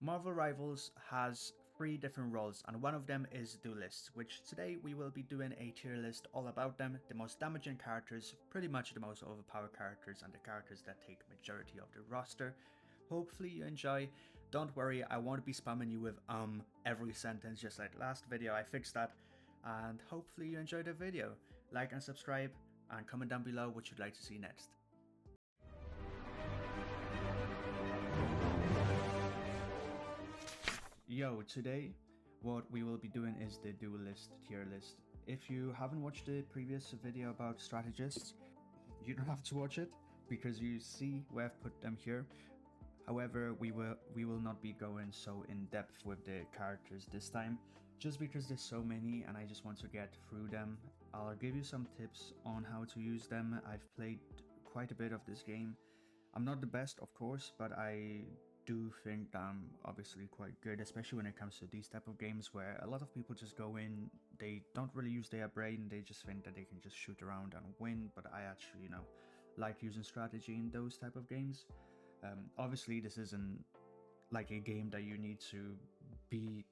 Marvel Rivals has 3 different roles, and one of them is Duelist, which today we will be doing a tier list all about them, the most damaging characters, pretty much the most overpowered characters, and the characters that take majority of the roster. Hopefully you enjoy. Don't worry, I won't be spamming you with every sentence just like last video. I fixed that, and hopefully you enjoyed the video. Like and subscribe, and comment down below what you'd like to see next. Yo, today what we will be doing is the Duelist tier list. If you haven't watched the previous video about strategists, you don't have to watch it because you see where I've put them here. However, we will not be going so in depth with the characters this time, just because there's so many and I just want to get through them. I'll give you some tips on how to use them. I've played quite a bit of this game. I'm not the best, of course, but I do think I'm obviously quite good, especially when it comes to these type of games where a lot of people just go in, they don't really use their brain, they just think that they can just shoot around and win, but I actually, like using strategy in those type of games. Obviously this isn't like a game that you need to be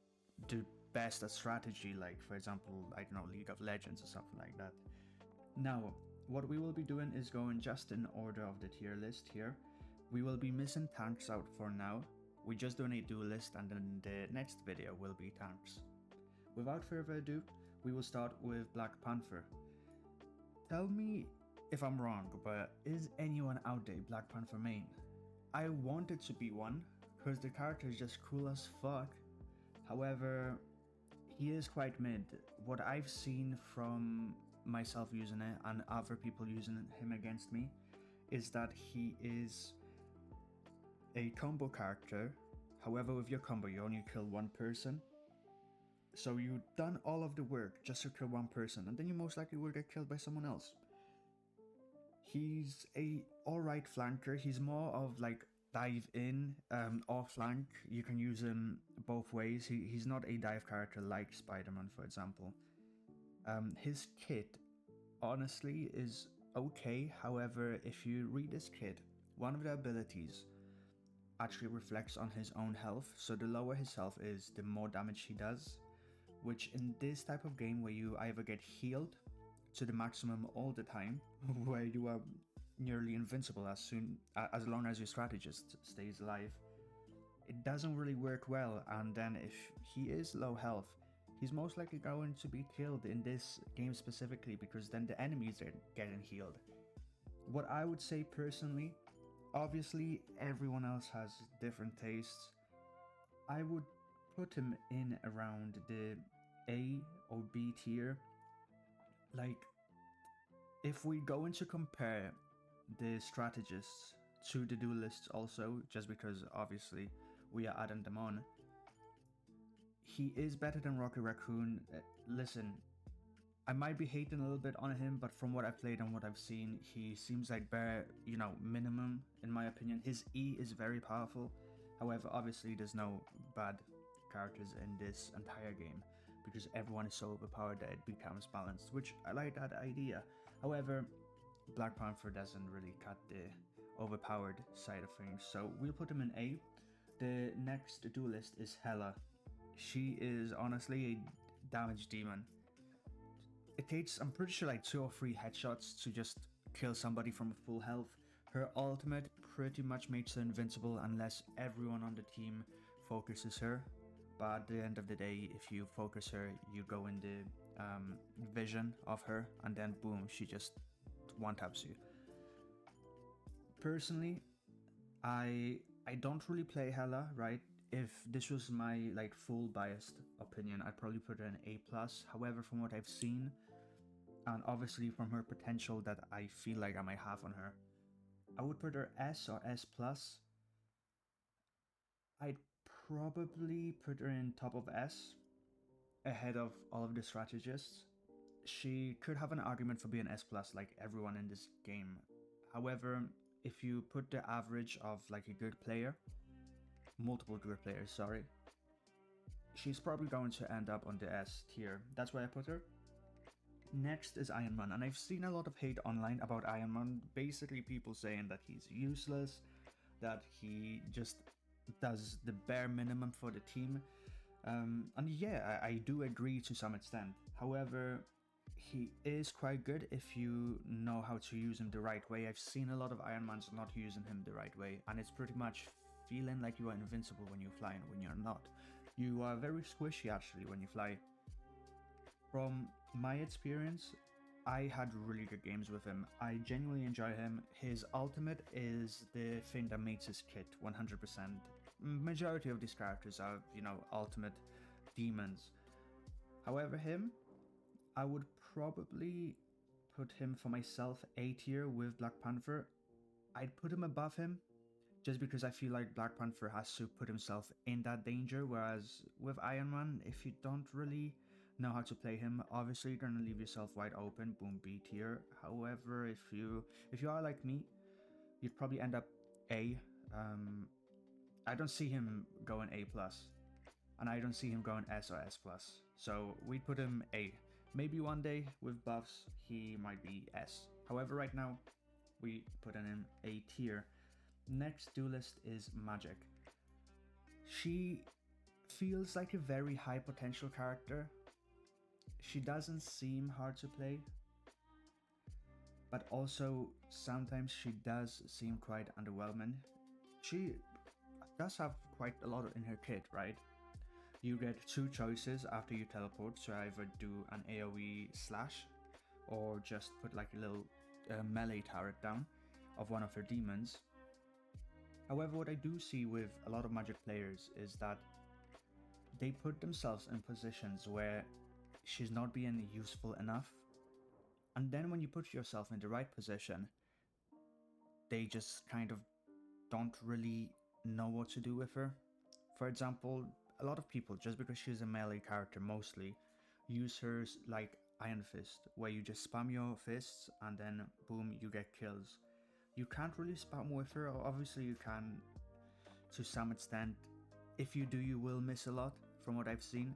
the best at strategy, like for example, I don't know, League of Legends or something like that. Now, what we will be doing is going just in order of the tier list here. We will be missing tanks out for now. We're just doing a duelist and then the next video will be tanks. Without further ado, we will start with Black Panther. Tell me if I'm wrong, but is anyone out there Black Panther main? I wanted to be one, because the character is just cool as fuck. However, he is quite mid. What I've seen from myself using it and other people using him against me is that he is a combo character. However, with your combo you only kill one person, so you've done all of the work just to kill one person, and then you most likely will get killed by someone else. He's a alright flanker. He's more of like dive in or flank. You can use him both ways. He's not a dive character like Spider-Man, for example. His kit honestly is okay. However, if you read this kit, one of the abilities actually reflects on his own health, so the lower his health is, the more damage he does, which in this type of game where you either get healed to the maximum all the time, where you are nearly invincible as long as your strategist stays alive, it doesn't really work well. And then if he is low health, he's most likely going to be killed in this game specifically, because then the enemies are getting healed. What I would say personally, obviously everyone else has different tastes, I would put him in around the A or B tier. Like, if we go into compare the strategists to the duelists also, just because obviously we are adding them on, he is better than Rocket Raccoon. Listen, I might be hating a little bit on him, but from what I've played and what I've seen, he seems like bare, minimum in my opinion. His E is very powerful. However, obviously there's no bad characters in this entire game, because everyone is so overpowered that it becomes balanced, which I like that idea. However, Black Panther doesn't really cut the overpowered side of things, so we'll put him in A. The next duelist is Hela. She is honestly a damage demon. It takes, I'm pretty sure, like 2 or 3 headshots to just kill somebody from full health. Her ultimate pretty much makes her invincible unless everyone on the team focuses her. But at the end of the day, if you focus her, you go in the vision of her, and then boom, she just one-taps you. Personally, I don't really play Hela, right? If this was my like full biased opinion, I'd probably put her in A+. However, from what I've seen, and obviously from her potential that I feel like I might have on her, I would put her S or S+. I'd probably put her in top of S, ahead of all of the strategists. She could have an argument for being S+, like everyone in this game. However, if you put the average of like a good player, multiple good players, sorry, she's probably going to end up on the S tier. That's where I put her. Next is Iron Man, and I've seen a lot of hate online about Iron Man, basically people saying that he's useless, that he just does the bare minimum for the team. And yeah, I do agree to some extent. However, he is quite good if you know how to use him the right way. I've seen a lot of Ironmans not using him the right way, and it's pretty much feeling like you are invincible when you fly and when you're not. You are very squishy actually when you fly. From my experience, I had really good games with him. I genuinely enjoy him. His ultimate is the thing that makes his kit 100%. Majority of these characters are, ultimate demons. However, him, I would probably put him for myself A tier with Black Panther. I'd put him above him just because I feel like Black Panther has to put himself in that danger, whereas with Iron Man, if you don't really know how to play him, obviously you're gonna leave yourself wide open, boom, B tier. However, if you are like me, you'd probably end up A. I don't see him going A plus, and I don't see him going S or S plus. So we put him A. Maybe one day with buffs he might be S. However, right now we put him in A tier. Next duelist is Magic. She feels like a very high potential character. She doesn't seem hard to play, but also sometimes she does seem quite underwhelming. She does have quite a lot in her kit, right? You get two choices after you teleport to either do an AoE slash or just put like a little melee turret down of one of her demons. However, what I do see with a lot of Magic players is that they put themselves in positions where she's not being useful enough. And then when you put yourself in the right position, they just kind of don't really know what to do with her. For example, a lot of people, just because she's a melee character mostly, use her like Iron Fist, where you just spam your fists and then boom, you get kills. You can't really spam with her, obviously you can to some extent. If you do, you will miss a lot from what I've seen,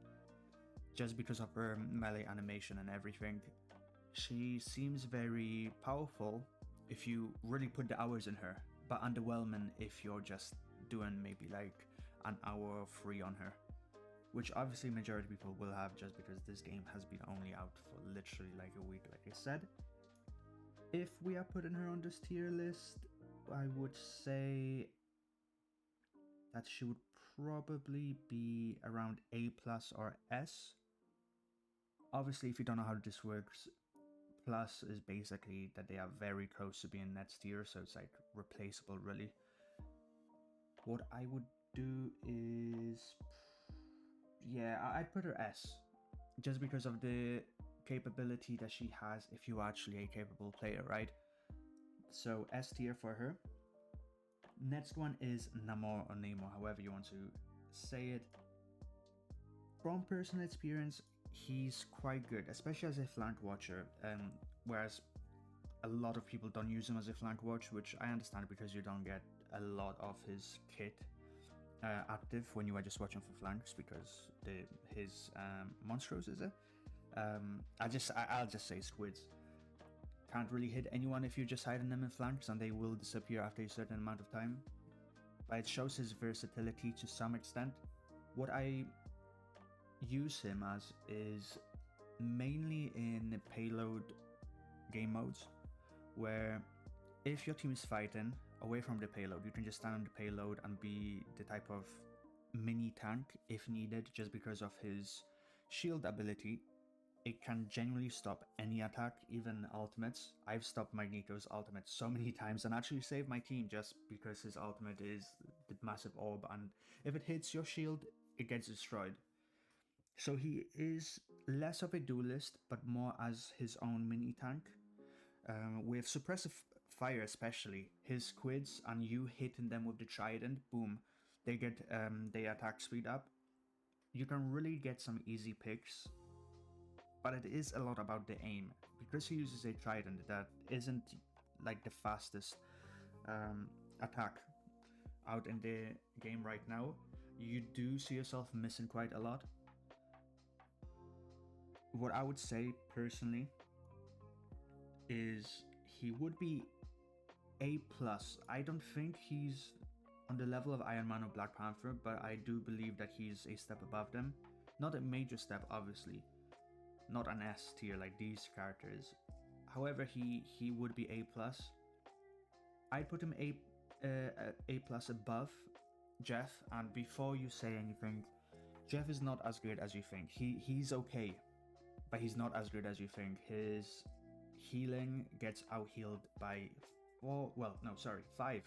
just because of her melee animation and everything. She seems very powerful if you really put the hours in her, but underwhelming if you're just doing maybe like an hour or three on her, which obviously majority of people will have just because this game has been only out for literally like a week, like I said. If we are putting her on this tier list, I would say that she would probably be around A plus or S. Obviously, if you don't know how this works, plus is basically that they are very close to being net tier, so it's like replaceable really. What I would do is, yeah, I'd put her S, just because of the capability that she has if you're actually a capable player, right? So S tier for her. Next one is Namor or Namor, however you want to say it. From personal experience, he's quite good, especially as a flank watcher, whereas a lot of people don't use him as a flank watch, which I understand because you don't get a lot of his kit active when you are just watching for flanks, because his monstros, is it? I'll just say squids can't really hit anyone if you're just hiding them in flanks, and they will disappear after a certain amount of time. But it shows his versatility to some extent. What I use him as is mainly in payload game modes, where if your team is fighting away from the payload, you can just stand on the payload and be the type of mini tank if needed, just because of his shield ability. It can genuinely stop any attack, even ultimates. I've stopped Magneto's ultimate so many times and actually saved my team just because his ultimate is the massive orb, and if it hits your shield, it gets destroyed. So he is less of a duelist, but more as his own mini tank. With suppressive fire especially, his squids and you hitting them with the trident, boom, they get their attack speed up. You can really get some easy picks, but it is a lot about the aim, because he uses a trident that isn't like the fastest attack out in the game right now. You do see yourself missing quite a lot. What I would say personally is he would be A plus. I don't think he's on the level of Iron Man or Black Panther, but I do believe that he's a step above them. Not a major step, obviously. Not an S tier like these characters. However, he would be A plus. I'd put him A plus above Jeff. And before you say anything, Jeff is not as good as you think. He's okay, but he's not as good as you think. His healing gets out healed by five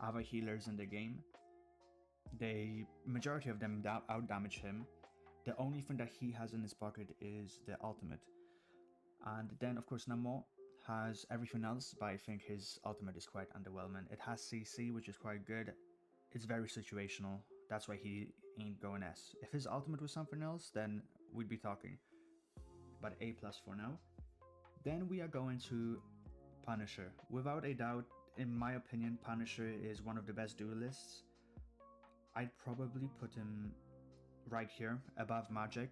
other healers in the game. The majority of them out damage him. The only thing that he has in his pocket is the ultimate. And then, of course, Namor has everything else, but I think his ultimate is quite underwhelming. It has CC, which is quite good. It's very situational. That's why he ain't going S. If his ultimate was something else, then we'd be talking. But A plus for now. Then we are going to Punisher. Without a doubt, in my opinion, Punisher is one of the best duelists. I'd probably put him right here above Magic,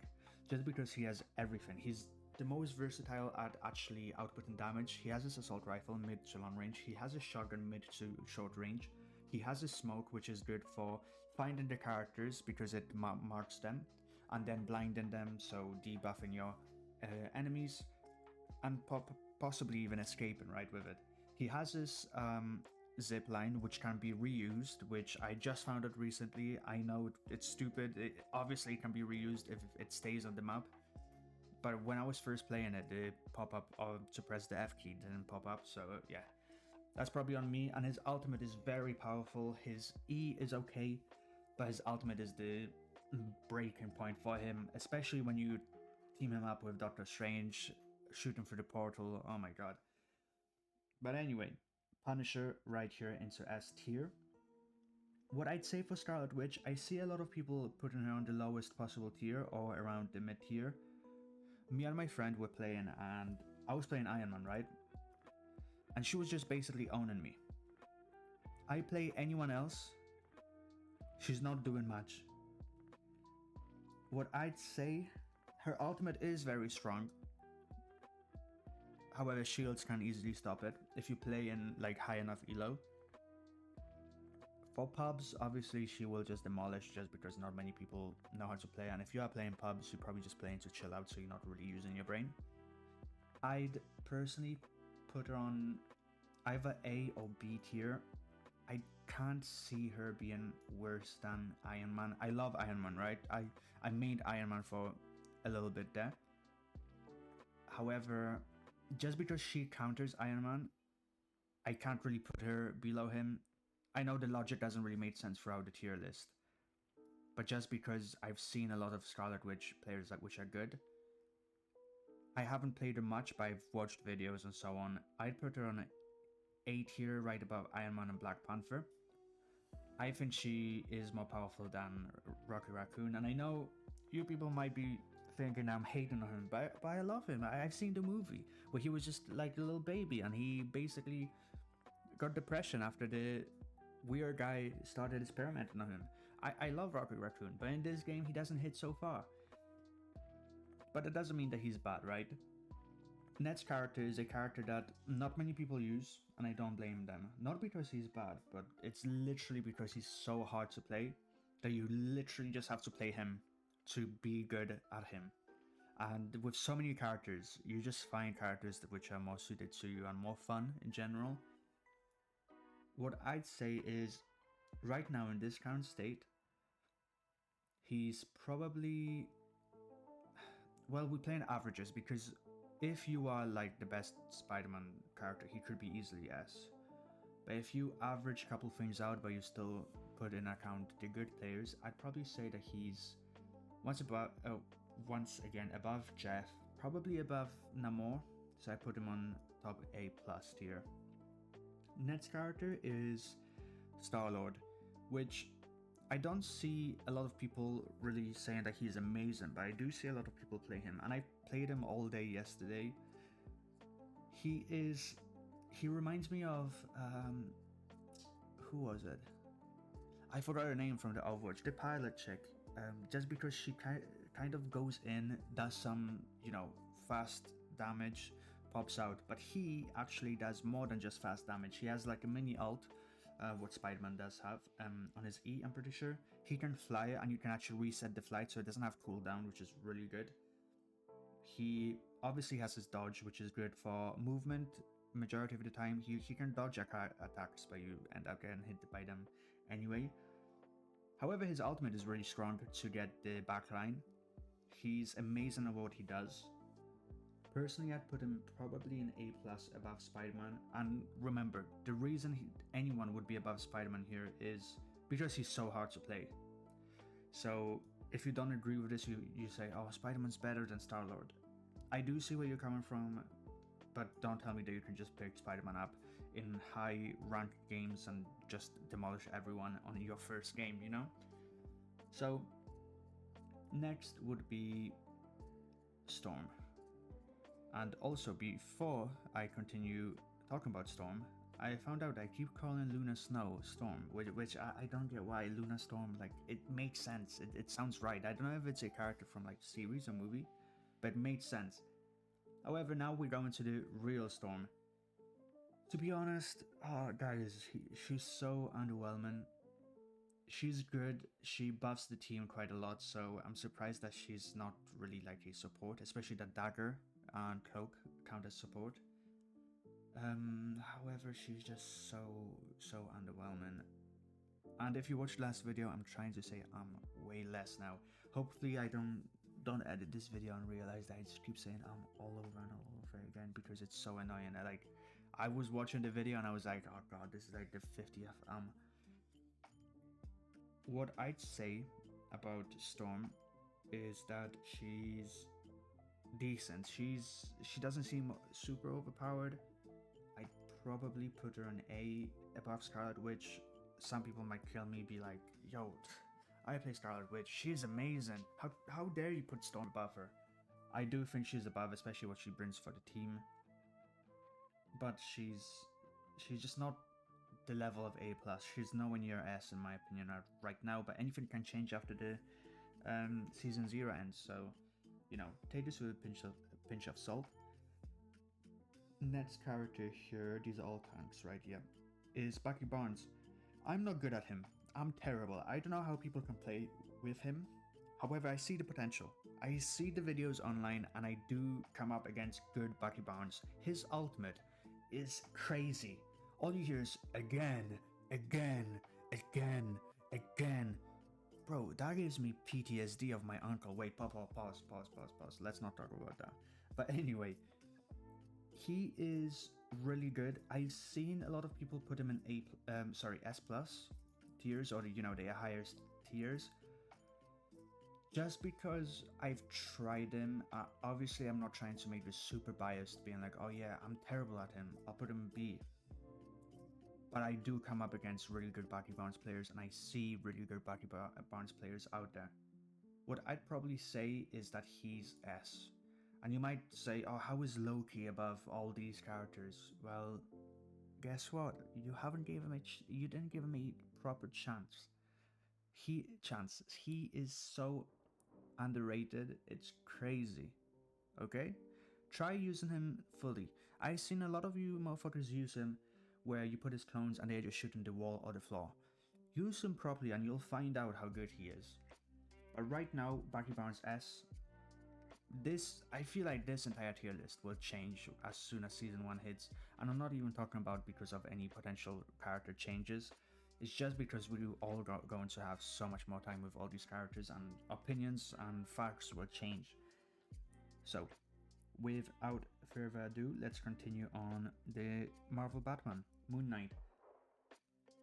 just because he has everything. He's the most versatile at actually outputting damage. He has his assault rifle mid to long range. He has a shotgun mid to short range. He has a smoke, which is good for finding the characters because it marks them, and then blinding them, so debuffing your enemies, and possibly even escaping right with it. He has this zip line which can be reused, which I just found out recently. I know it's stupid. Obviously it can be reused if it stays on the map, but when I was first playing it, the pop-up to press the F key didn't pop up, so yeah, that's probably on me. And his ultimate is very powerful. His E is okay, but his ultimate is the breaking point for him, especially when you team him up with Doctor Strange, shooting through the portal. Oh my god. But anyway, Punisher right here into S tier. What I'd say for Scarlet Witch, I see a lot of people putting her on the lowest possible tier or around the mid tier. Me and my friend were playing, and I was playing Iron Man, right? And she was just basically owning me. I play anyone else, she's not doing much. What I'd say, her ultimate is very strong. However, shields can easily stop it if you play in like high enough elo. For pubs, obviously she will just demolish just because not many people know how to play, and if you are playing pubs, you're probably just playing to chill out, so you're not really using your brain. I'd personally put her on either A or B tier. I can't see her being worse than Iron Man. I love Iron Man, right? I made Iron Man for a little bit there. However, just because she counters Iron Man, I can't really put her below him. I know the logic doesn't really make sense throughout the tier list, but just because I've seen a lot of Scarlet Witch players which are good. I haven't played her much, but I've watched videos and so on. I'd put her on A tier right above Iron Man and Black Panther. I think she is more powerful than Rocky Raccoon, and I know you people might be thinking I'm hating on him, but I love him. I've seen the movie where he was just like a little baby, and he basically got depression after the weird guy started experimenting on him. I love Rocky Raccoon, but in this game he doesn't hit so far. But that doesn't mean that he's bad, right? Ned's character is a character that not many people use, and I don't blame them. Not because he's bad, but it's literally because he's so hard to play that you literally just have to play him to be good at him. And with so many characters, you just find characters which are more suited to you and more fun in general. What I'd say is, right now in this current state, he's probably... Well, we play in averages, because if you are like the best Spider-Man character, he could be easily S. But if you average a couple things out, but you still put in account the good players, I'd probably say that he's once again above Jeff, probably above Namor, so I put him on top A plus tier. Next character is Star-Lord, which I don't see a lot of people really saying that he's amazing, but I do see a lot of people play him, and I played him all day yesterday. He reminds me of, who was it? I forgot her name from the Overwatch, the pilot chick, just because she kind of goes in, does some, fast damage, pops out, but he actually does more than just fast damage. He has like a mini ult, what Spider-Man does have. On his E, I'm pretty sure he can fly, and you can actually reset the flight, so it doesn't have cooldown, which is really good. He obviously has his dodge, which is good for movement. Majority of the time, he can dodge attacks, but you end up getting hit by them anyway. However, his ultimate is really strong to get the backline. He's amazing at what he does. Personally, I'd put him probably an A+ above Spider-Man. And remember, the reason anyone would be above Spider-Man here is because he's so hard to play. So if you don't agree with this, you say, oh, Spider-Man's better than Star-Lord. I do see where you're coming from, but don't tell me that you can just pick Spider-Man up in high ranked games and just demolish everyone on your first game, you know? So next would be Storm. And also, before I continue talking about Storm, I found out I keep calling Luna Snow Storm, which I don't get why. Luna Storm, like, it makes sense. It sounds right. I don't know if it's a character from like series or movie, but it makes sense. However, now we're going to the real Storm. To be honest, guys, she's so underwhelming. She's good. She buffs the team quite a lot, so I'm surprised that she's not really like a support, especially that dagger and cloak count as support. However, she's just so underwhelming. And if you watched the last video, I'm trying to say I'm way less now. Hopefully I don't edit this video and realize that I just keep saying I'm all over and all over again, because it's so annoying. I was watching the video and I was like, oh god, this is like the 50th What I'd say about Storm is that she's decent. She doesn't seem super overpowered. I'd probably put her an A above Scarlet Witch. Some people might kill me, be like, yo, I play Scarlet Witch, she's amazing. How dare you put Storm above her? I do think she's above, especially what she brings for the team. But she's just not the level of A+. She's nowhere near S in my opinion right now, but anything can change after the season 0 ends, so you know, take this with a pinch of salt. Next character here, these are all tanks, right? Yeah, is Bucky Barnes. I'm not good at him. I'm terrible. I don't know how people can play with him. However, I see the potential. I see the videos online and I do come up against good Bucky Barnes. His ultimate is crazy. All you hear is again, again, again, again. Bro, that gives me PTSD of my uncle. Wait, pause. Let's not talk about that. But anyway, he is really good. I've seen a lot of people put him in S+ tiers, or you know, the highest tiers. Just because I've tried him, obviously I'm not trying to make this super biased, being like, oh yeah, I'm terrible at him, I'll put him B. But I do come up against really good Bucky Barnes players, and I see really good Bucky Barnes players out there. What I'd probably say is that he's S. And you might say, oh, how is Loki above all these characters? Well, guess what? You didn't give him a proper chance. He is so underrated, it's crazy. Okay? Try using him fully. I've seen a lot of you motherfuckers use him where you put his clones and they're just shooting the wall or the floor. Use him properly and you'll find out how good he is. But right now, Bucky Barnes S. I feel like this entire tier list will change as soon as season 1 hits, and I'm not even talking about because of any potential character changes. It's just because we're all going to have so much more time with all these characters, and opinions and facts will change. So, without further ado, let's continue on the Marvel Batman, Moon Knight.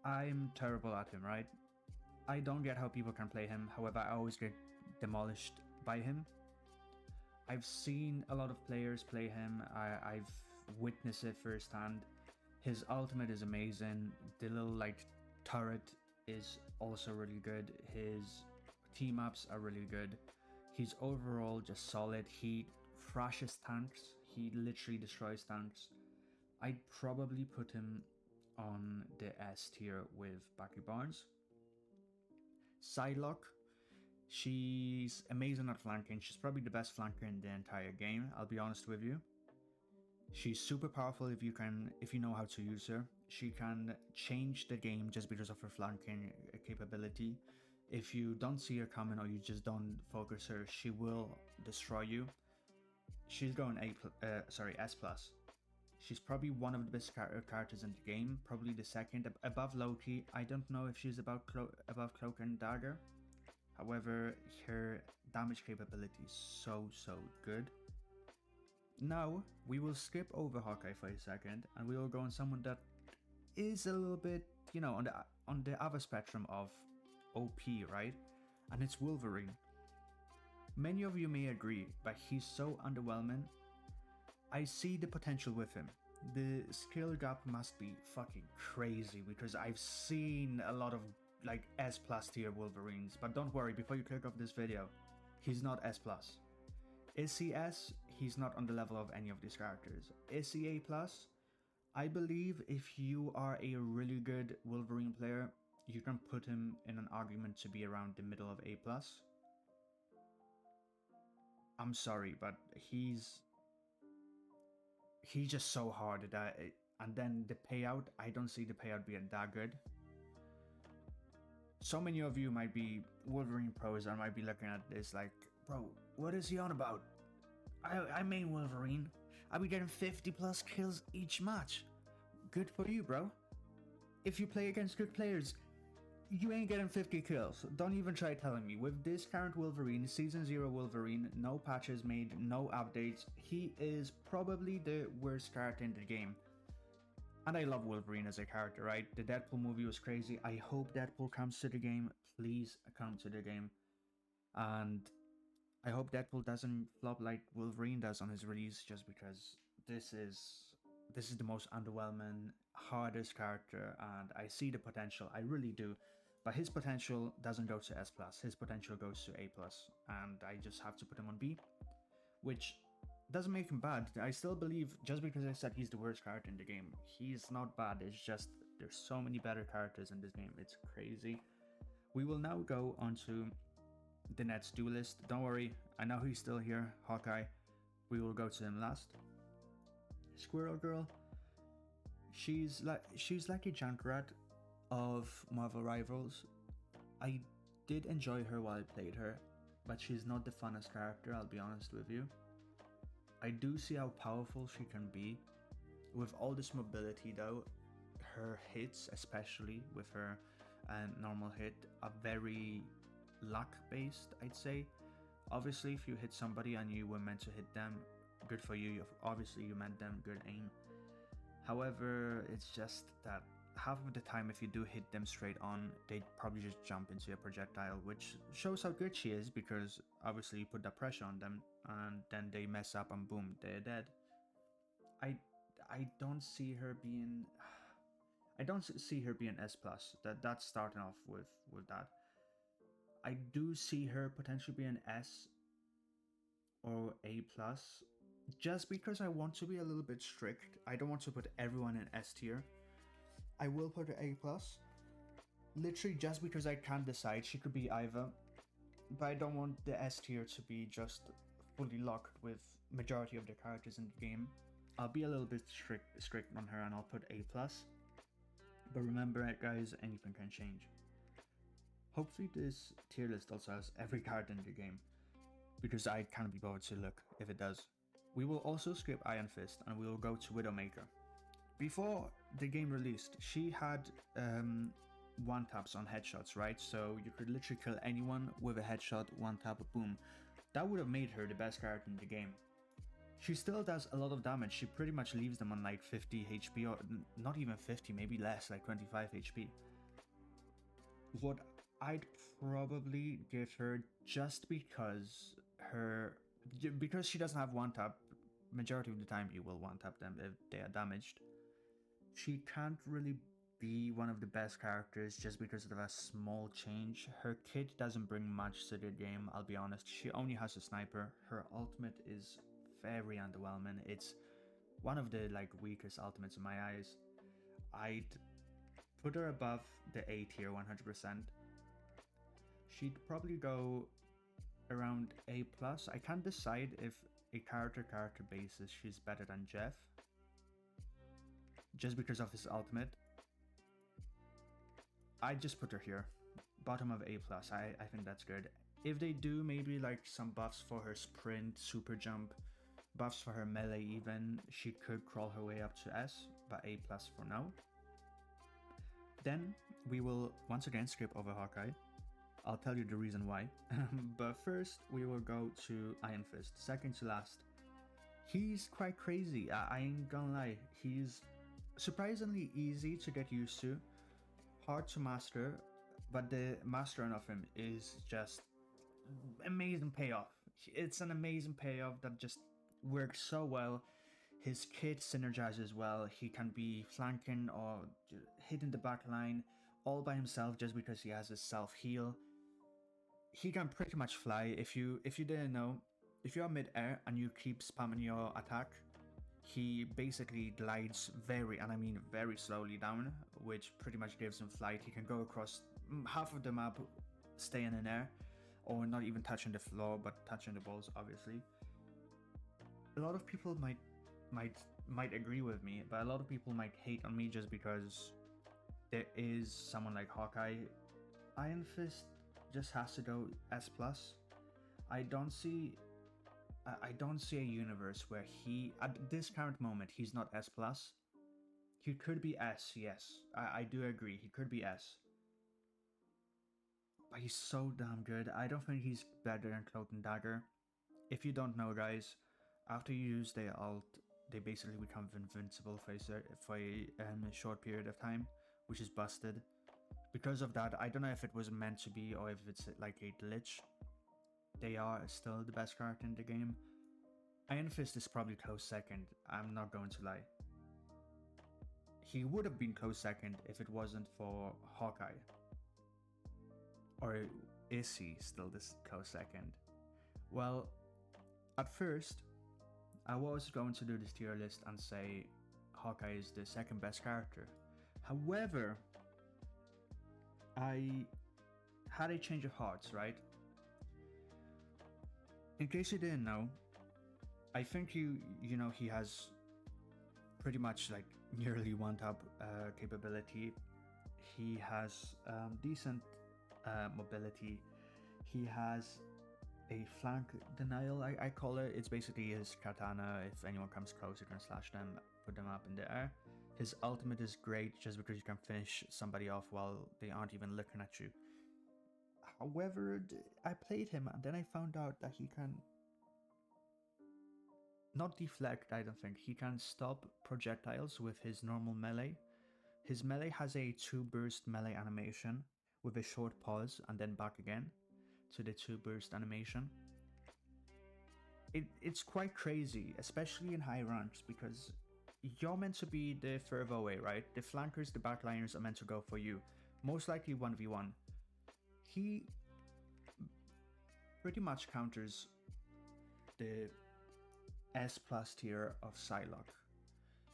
I'm terrible at him, right? I don't get how people can play him, however I always get demolished by him. I've seen a lot of players play him, I've witnessed it firsthand. His ultimate is amazing, the little like turret is also really good, his team ups are really good, he's overall just solid, he thrashes tanks, he literally destroys tanks. I'd probably put him on the S tier with Bucky Barnes. Psylocke, she's amazing at flanking. She's probably the best flanker in the entire game, I'll be honest with you. She's super powerful if you know how to use her. She can change the game just because of her flanking capability. If you don't see her coming or you just don't focus her, she will destroy you. She's going S plus. She's probably one of the best characters in the game. Probably the second above Loki. I don't know if she's above Cloak and Dagger. However, her damage capability is so good. Now, we will skip over Hawkeye for a second, and we will go on someone that is a little bit, on the other spectrum of OP, right? And it's Wolverine. Many of you may agree, but he's so underwhelming. I see the potential with him. The skill gap must be fucking crazy because I've seen a lot of like S plus tier Wolverines, but don't worry, before you click off this video, he's not S plus. Is he S? He's not on the level of any of these characters. Is he A plus? I believe if you are a really good Wolverine player, you can put him in an argument to be around the middle of A plus. I'm sorry, but he's just so hard that and then the payout, I don't see the payout being that good. So many of you might be Wolverine pros and might be looking at this like, bro, what is he on about? I main Wolverine. I'll be getting 50 plus kills each match. Good for you, bro. If you play against good players, you ain't getting 50 kills. Don't even try telling me. With this current Wolverine, Season 0 Wolverine, no patches made, no updates, he is probably the worst character in the game. And I love Wolverine as a character, right? The Deadpool movie was crazy. I hope Deadpool comes to the game. Please come to the game. And I hope Deadpool doesn't flop like Wolverine does on his release, just because this is the most underwhelming, hardest character, and I see the potential. I really do. But his potential doesn't go to S+. His potential goes to A+. And I just have to put him on B. Which doesn't make him bad. I still believe, just because I said he's the worst character in the game, he's not bad. It's just, there's so many better characters in this game. It's crazy. We will now go on to the next Duelist. Don't worry, I know he's still here, Hawkeye. We will go to him last. Squirrel Girl. She's like a Junkrat of Marvel Rivals. I did enjoy her while I played her, but she's not the funnest character, I'll be honest with you. I do see how powerful she can be. With all this mobility though, her hits, especially with her normal hit, are very luck based, I'd say. Obviously, if you hit somebody and you were meant to hit them, good for you. Obviously, you meant them, good aim. However, it's just that half of the time, if you do hit them straight on, they'd probably just jump into a projectile, which shows how good she is, because obviously you put that pressure on them and then they mess up and boom, they're dead. I don't see her being S+. That's starting off with that. I do see her potentially being S or A+, just because I want to be a little bit strict. I don't want to put everyone in S tier. I will put her A+, literally just because I can't decide. She could be either, but I don't want the S tier to be just fully locked with majority of the characters in the game. I'll be a little bit strict on her and I'll put A+. But remember, guys, anything can change. Hopefully this tier list also has every card in the game, because I can't be bothered to look if it does. We will also skip Iron Fist and we will go to Widowmaker. Before the game released, she had one taps on headshots, right? So you could literally kill anyone with a headshot, one tap, boom. That would have made her the best character in the game. She still does a lot of damage. She pretty much leaves them on like 50 HP, or not even 50, maybe less, like 25 HP. What I'd probably give her, just because she doesn't have one tap, majority of the time you will one tap them if they are damaged. She can't really be one of the best characters just because of a small change. Her kit doesn't bring much to the game, I'll be honest. She only has a sniper. Her ultimate is very underwhelming. It's one of the weakest ultimates in my eyes. I'd put her above the A tier 100%. She'd probably go around A+. I can't decide if a character basis, she's better than Jeff. Just because of his ultimate. I just put her here. Bottom of A+. I think that's good. If they do maybe like some buffs for her sprint, super jump, buffs for her melee even, she could crawl her way up to S, but A+ for now. Then we will once again skip over Hawkeye. I'll tell you the reason why. But first we will go to Iron Fist, second to last. He's quite crazy, I ain't gonna lie. He's surprisingly easy to get used to, hard to master, but the mastering of him is just amazing payoff. It's an amazing payoff that just works so well. His kit synergizes well. He can be flanking or hitting the back line all by himself just because he has his self heal. He can pretty much fly. If you didn't know, if you're mid-air and you keep spamming your attack, he basically glides very, and I mean very slowly down, which pretty much gives him flight. He can go across half of the map staying in air, or not even touching the floor, but touching the balls, obviously. A lot of people might agree with me, but a lot of people might hate on me just because there is someone like Hawkeye. Iron Fist just has to go S+. I don't see a universe where he, at this current moment, he's not S+. He could be S, yes. I do agree, he could be S. But he's so damn good. I don't think he's better than Cloak and Dagger. If you don't know, guys, after you use their ult, they basically become invincible for a short period of time, which is busted. Because of that, I don't know if it was meant to be or if it's like a glitch. They are still the best character in the game. Iron Fist is probably close second, I'm not going to lie. He would have been close second if it wasn't for Hawkeye. Or is he still this close second? Well, at first, I was going to do this tier list and say Hawkeye is the second best character. However, I had a change of hearts, right? In case you didn't know, I think you know he has pretty much like nearly one-tap capability. He has decent mobility. He has a flank denial, I call it. It's basically his katana. If anyone comes close, you can slash them, put them up in the air. His ultimate is great just because you can finish somebody off while they aren't even looking at you. However, I played him and then I found out that he can not deflect, I don't think. He can stop projectiles with his normal melee. His melee has a 2-burst melee animation with a short pause and then back again to the 2-burst animation. It's quite crazy, especially in high ranks, because you're meant to be the further away, right? The flankers, the backliners are meant to go for you. Most likely 1v1. He pretty much counters the S+ tier of Psylocke.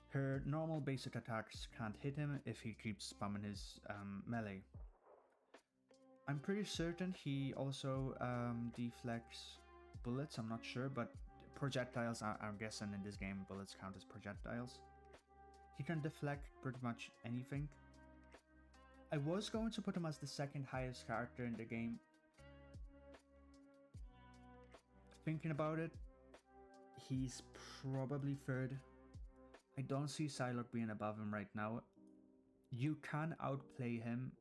Her normal basic attacks can't hit him if he keeps spamming his melee. I'm pretty certain he also deflects bullets, I'm not sure, but projectiles, I'm guessing in this game bullets count as projectiles. He can deflect pretty much anything. I was going to put him as the second highest character in the game. Thinking about it, he's probably third. I don't see Psylocke being above him right now. You can outplay him.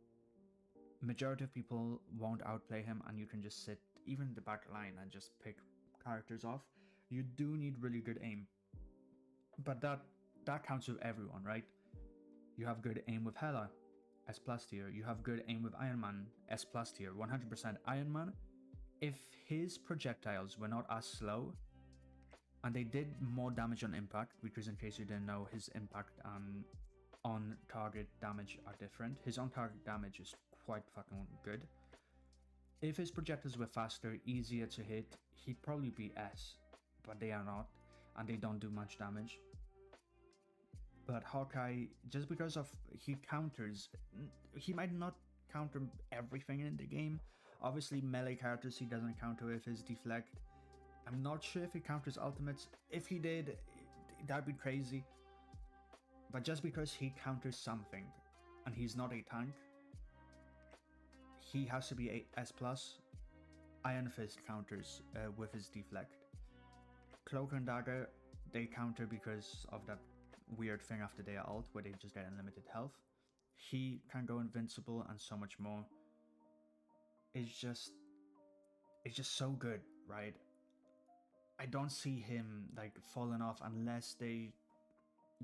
Majority of people won't outplay him, and you can just sit even the back line and just pick characters off. You do need really good aim, but that counts with everyone, right? You have good aim with Hela, S+ tier. You have good aim with Iron Man, S+ tier, 100%. Iron Man, if his projectiles were not as slow and they did more damage on impact, because in case you didn't know, his impact and on target damage are different. His on target damage is quite fucking good. If his projectiles were faster, easier to hit, he'd probably be S, but they are not, and they don't do much damage. But Hawkeye, just because of he counters, he might not counter everything in the game. Obviously, melee characters he doesn't counter with his deflect. I'm not sure if he counters ultimates. If he did, that'd be crazy. But just because he counters something, and he's not a tank, he has to be a S+. Iron Fist counters with his deflect. Cloak and Dagger, they counter because of that weird thing after their ult where they just get unlimited health. He can go invincible and so much more. It's just so good, right? I don't see him like falling off unless they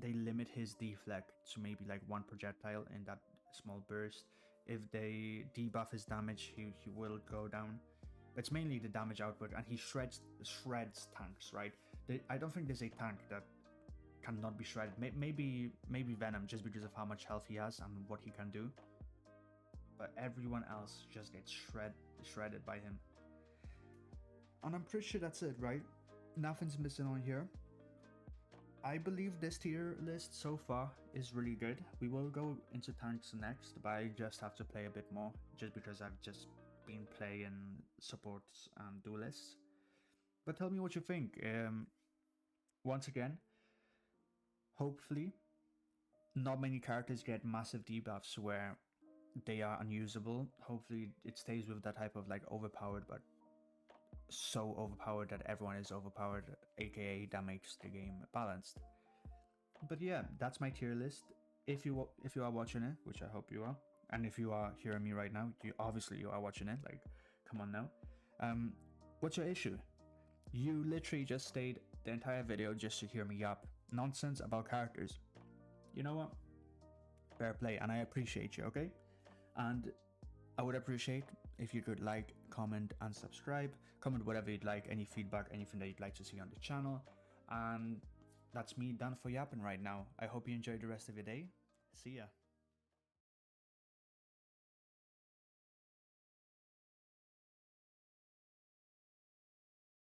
limit his deflect to maybe like one projectile in that small burst. If they debuff his damage, he will go down. It's mainly the damage output, and he shreds tanks, right? I don't think there's a tank that cannot be shredded. Maybe Venom, just because of how much health he has and what he can do. But everyone else just gets shredded by him. And I'm pretty sure that's it, right? Nothing's missing on here. I believe this tier list so far is really good. We will go into tanks next, but I just have to play a bit more, just because I've just been playing supports and duelists. But tell me what you think. Once again, hopefully not many characters get massive debuffs where they are unusable. Hopefully it stays with that type of like overpowered, but so overpowered that everyone is overpowered, aka that makes the game balanced. But yeah, that's my tier list. If you are watching it, which I hope you are, and if you are hearing me right now, you are watching it. Like, come on now. What's your issue? You literally just stayed the entire video just to hear me yap nonsense about characters. You know what? Fair play, and I appreciate you, okay? And I would appreciate if you could like, comment, and subscribe. Comment whatever you'd like, any feedback, anything that you'd like to see on the channel. And that's me done for yapping right now. I hope you enjoy the rest of your day. See ya.